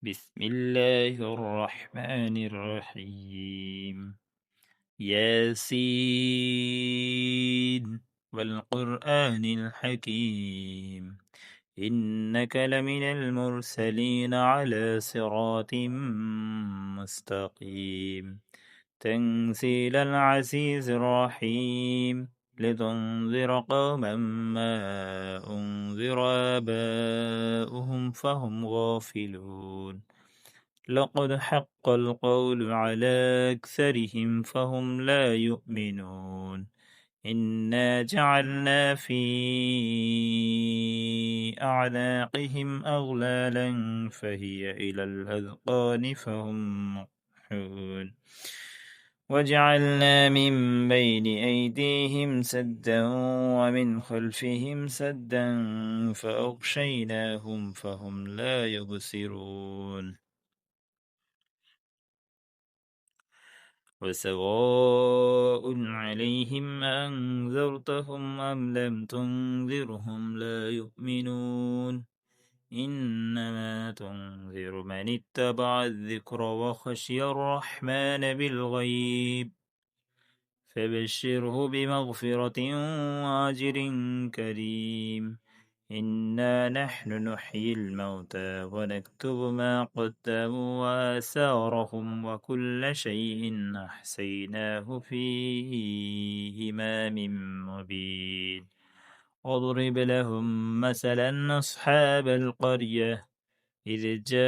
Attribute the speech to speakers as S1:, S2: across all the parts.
S1: بسم الله الرحمن الرحيم. ياسين والقرآن الحكيم، إنك لمن المرسلين على صراط مستقيم. تنزيل العزيز الرحيم، لتنذر قوما ما أنذر آباؤهم فهم غافلون. لقد حق القول على أكثرهم فهم لا يؤمنون. إنا جعلنا في أعناقهم أغلالا فهي إلى الأذقان فهم مقمحون. وجعلنا من بين أيديهم سدا ومن خلفهم سدا فأغشيناهم فهم لا يبصرون. وسواء عليهم أنذرتهم أم لم تنذرهم لا يؤمنون. إنما تنذر من اتبع الذكر وخشي الرحمن بالغيب، فبشره بمغفرة وأجر كريم. إنا نحن نحيي الموتى ونكتب ما قدموا وآثارهم وكل شيء أحصيناه في إمام مبين. واضرب لهم مثلا أصحاب القرية إذ جاءها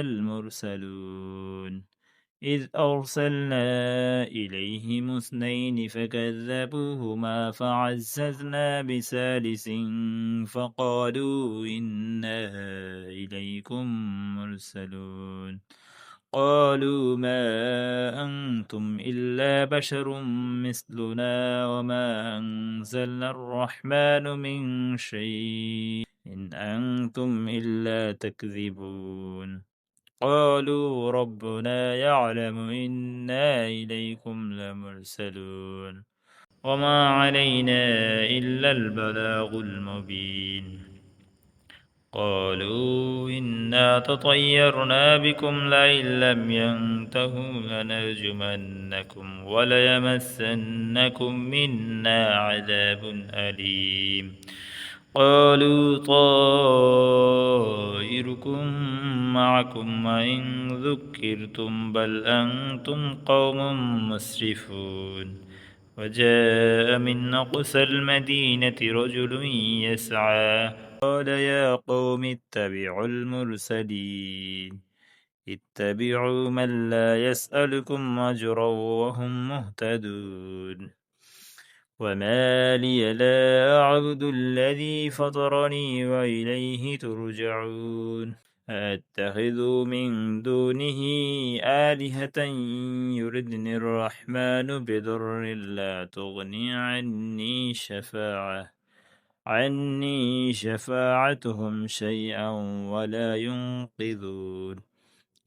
S1: المرسلون، إذ أرسلنا إليهم اثنين فكذبوهما فعززنا بثالث فقالوا إنا إليكم مرسلون. قالوا ما أنتم إلا بشر مثلنا وما أنزل الرحمن من شيء إن أنتم إلا تكذبون. قالوا ربنا يعلم إنا إليكم لمرسلون وما علينا إلا البلاغ المبين. قالوا إنا تطيرنا بكم لئن لم ينتهوا لنرجمنكم وليمسنكم منا عذاب أليم. قالوا طائركم معكم وإن ذكرتم بل أنتم قوم مسرفون. وجاء من أقصى المدينة رجل يسعى قال يا قوم اتبعوا المرسلين، اتبعوا من لا يسألكم أجرا وهم مهتدون. وما لي لا أعبد الذي فطرني وإليه ترجعون. أتخذ من دونه آلهة يردني الرحمن بضر لا تغني عني شفاعتهم شيئا ولا ينقذون.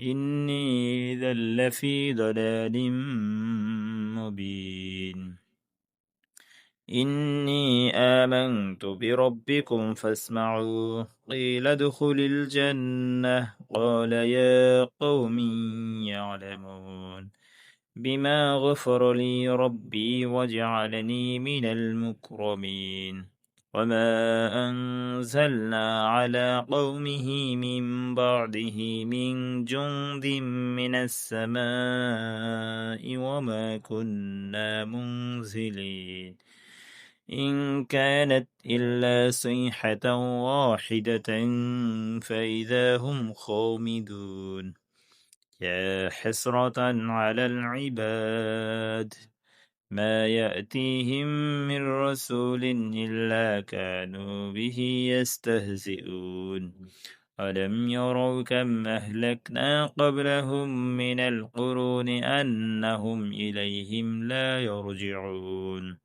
S1: إني إذا لفي ضلال مبين. إني آمنت بربكم فاسمعوا. قيل ادخل الجنة قال يا قوم يعلمون بما غفر لي ربي وجعلني من المكرمين. وما أنزلنا على قومه من بعده من جند من السماء وما كنا منزلين، إن كانت إلا صيحة واحدة فإذا هم خامدون. يا حسرة على العباد، ما يأتيهم من رسول إلا كانوا به يستهزئون. ألم يروا كم أهلكنا قبلهم من القرون أنهم إليهم لا يرجعون.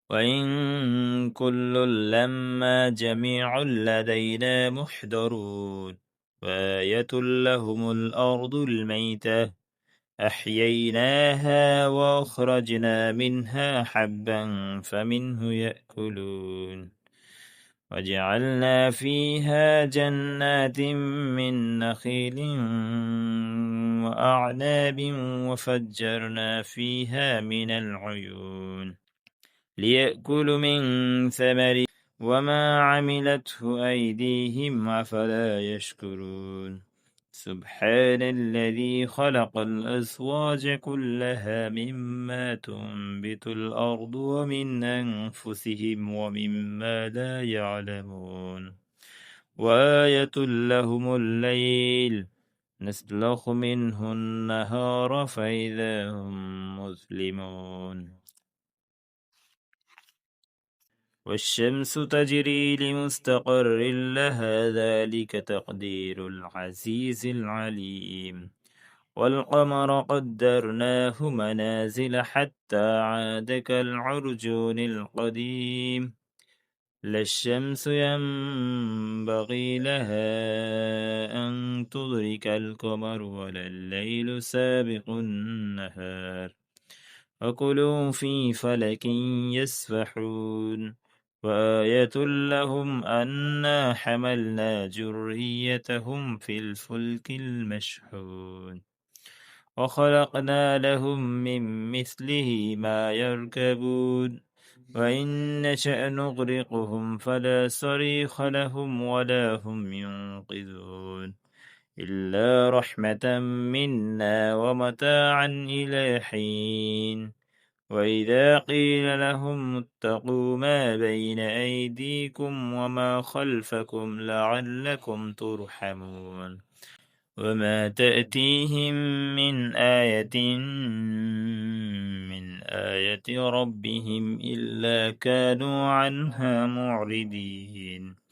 S1: وإن كل لما جميع لدينا محضرون. وآية لهم الأرض الميتة أحييناها وأخرجنا منها حبا فمنه يأكلون. وجعلنا فيها جنات من نخيل وأعناب وفجرنا فيها من العيون ليأكلوا من ثمره وما عملته أيديهم أفلا يشكرون سبحان الذي خلق الأزواج كلها مما تنبت الأرض ومن أنفسهم ومما لا يعلمون وآية لهم الليل نسلخ منه النهار فإذا هم مظلمون والشمس تجري لمستقر لها ذلك تقدير العزيز العليم والقمر قدرناه منازل حتى عاد كالعرجون القديم لا الشمس ينبغي لها أن تدرك القمر ولا الليل سابق النهار وكلوا في فلك يسبحون وآية لهم أنا حملنا ذريتهم في الفلك المشحون وخلقنا لهم من مثله ما يركبون وإن نشأ نغرقهم فلا صريخ لهم ولا هم ينقذون إلا رحمة منا ومتاعا إلى حين وإذا قيل لهم اتقوا ما بين أيديكم وما خلفكم لعلكم ترحمون وما تأتيهم من آية ربهم إلا كانوا عنها معرضين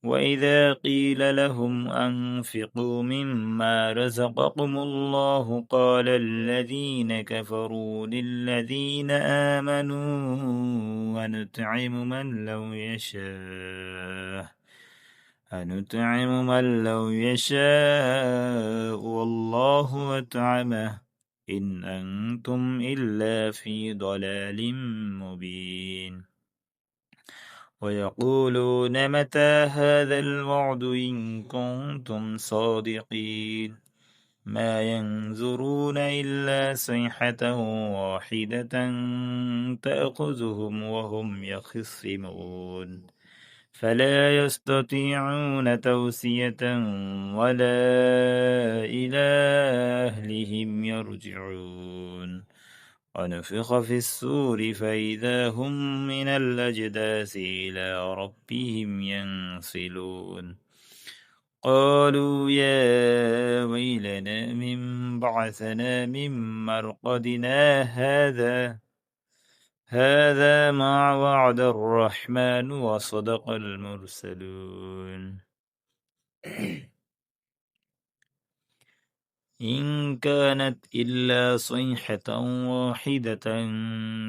S1: وإذا قيل لهم أنفقوا مما رزقكم الله قال الذين كفروا للذين آمنوا أنطعم من لو يشاء والله أطعمه إن أنتم إلا في ضلال مبين ويقولون متى هذا الوعد إن كنتم صادقين ما ينظرون إلا صيحة واحدة تأخذهم وهم يخصمون فلا يستطيعون توصية ولا إلى أهلهم يرجعون ونفخ في الصور فإذا هم من الأجداث إلى ربهم ينسلون قالوا يا ويلنا من بعثنا من مرقدنا هذا ما وعد الرحمن وصدق المرسلون إن كانت إلا صيحة واحدة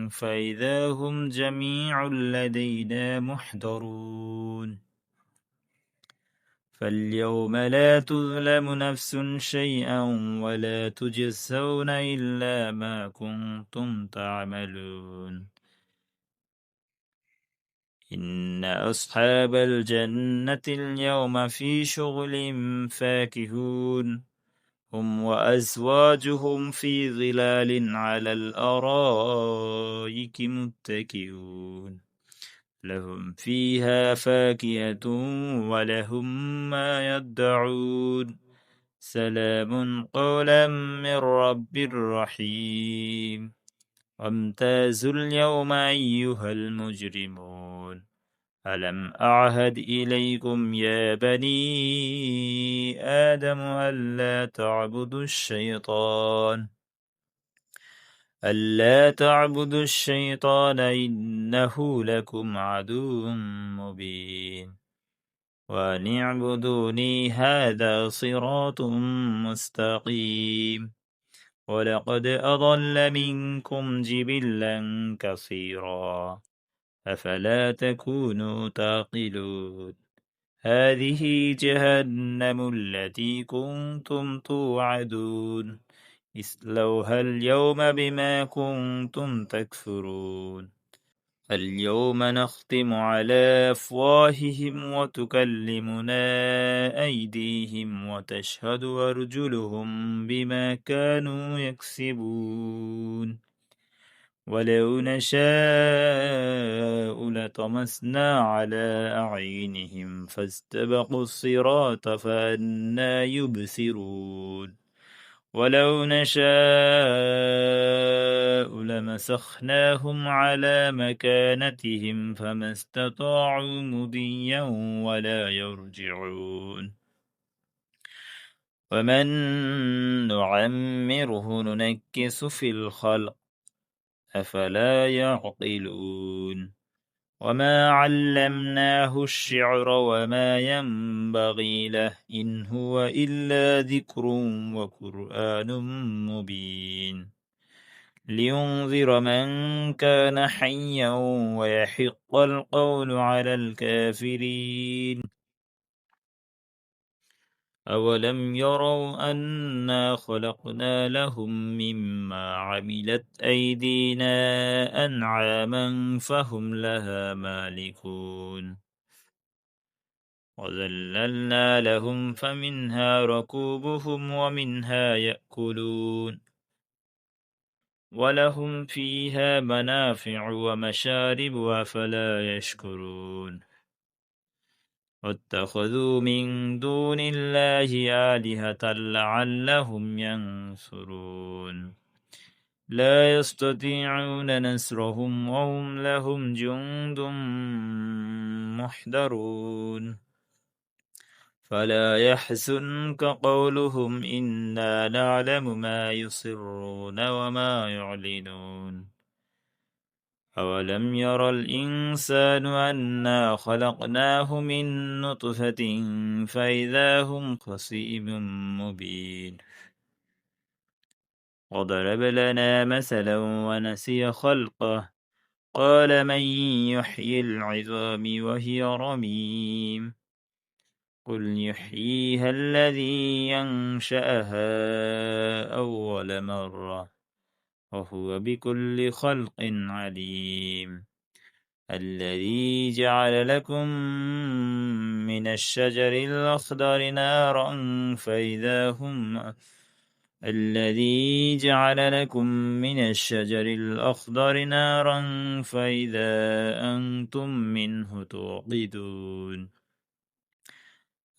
S1: فإذا هم جميع لدينا محضرون فاليوم لا تظلم نفس شيئا ولا تجزون إلا ما كنتم تعملون إن أصحاب الجنة اليوم في شغل فاكهون هم وأزواجهم في ظلال على الأرائك متكئون لهم فيها فاكهة ولهم ما يدعون سلام قولا من رب رحيم وامتازوا اليوم أيها المجرمون ألم أعهد إليكم يا بني آدم ألا تعبدوا الشيطان إنه لكم عدو مبين وأن اعبدوني هذا صراط مستقيم ولقد أضل منكم جبلا كثيرا أفلا تكونوا تعقلون هذه جهنم التي كنتم توعدون اصلوها اليوم بما كنتم تكفرون اليوم نختم على أفواههم وتكلمنا أيديهم وتشهد أرجلهم بما كانوا يكسبون ولو نشاء لطمسنا على أعينهم فاستبقوا الصراط فأنى يبصرون ولو نشاء لمسخناهم على مكانتهم فما استطاعوا مضيا ولا يرجعون ومن نعمره ننكس في الخلق أفلا يعقلون وما علمناه الشعر وما ينبغي له إن هو إلا ذكر وقرآن مبين لينذر من كان حيا ويحق القول على الكافرين أولم يروا أنا خلقنا لهم مما عملت أيدينا أنعاما فهم لها مالكون وذللنا لهم فمنها ركوبهم ومنها يأكلون ولهم فيها منافع ومشارب أفلا يشكرون واتخذوا من دون الله آلهة لعلهم ينصرون لا يستطيعون نصرهم وهم لهم جند محضرون فلا يحزنك قولهم إنا نعلم ما يسرون وما يعلنون أولم ير الإنسان أنا خلقناه من نطفة فإذا هم خصيم مبين وضرب لنا مثلا ونسي خلقه قال من يحيي العظام وهي رميم قل يحييها الذي ينشأها أول مرة وهو بكل خلق عليم الذي جعل لكم من الشجر الأخضر نارا فإذا هم الذي جعل لكم من الشجر الأخضر نارا فإذا أنتم منه توقدون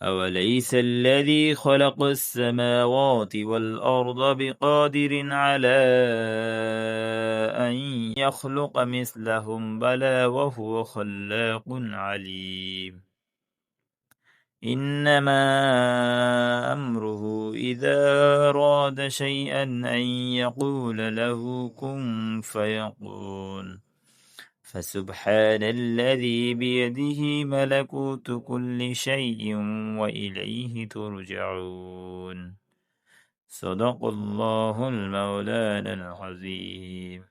S1: أوليس الذي خلق السماوات والأرض بقادر على أن يخلق مثلهم بلى وهو خلاق عليم إنما أمره إذا أراد شيئا أن يقول له كن فيكون فسبحان الذي بيده ملكوت كل شيء وإليه ترجعون صدق الله المولانا العظيم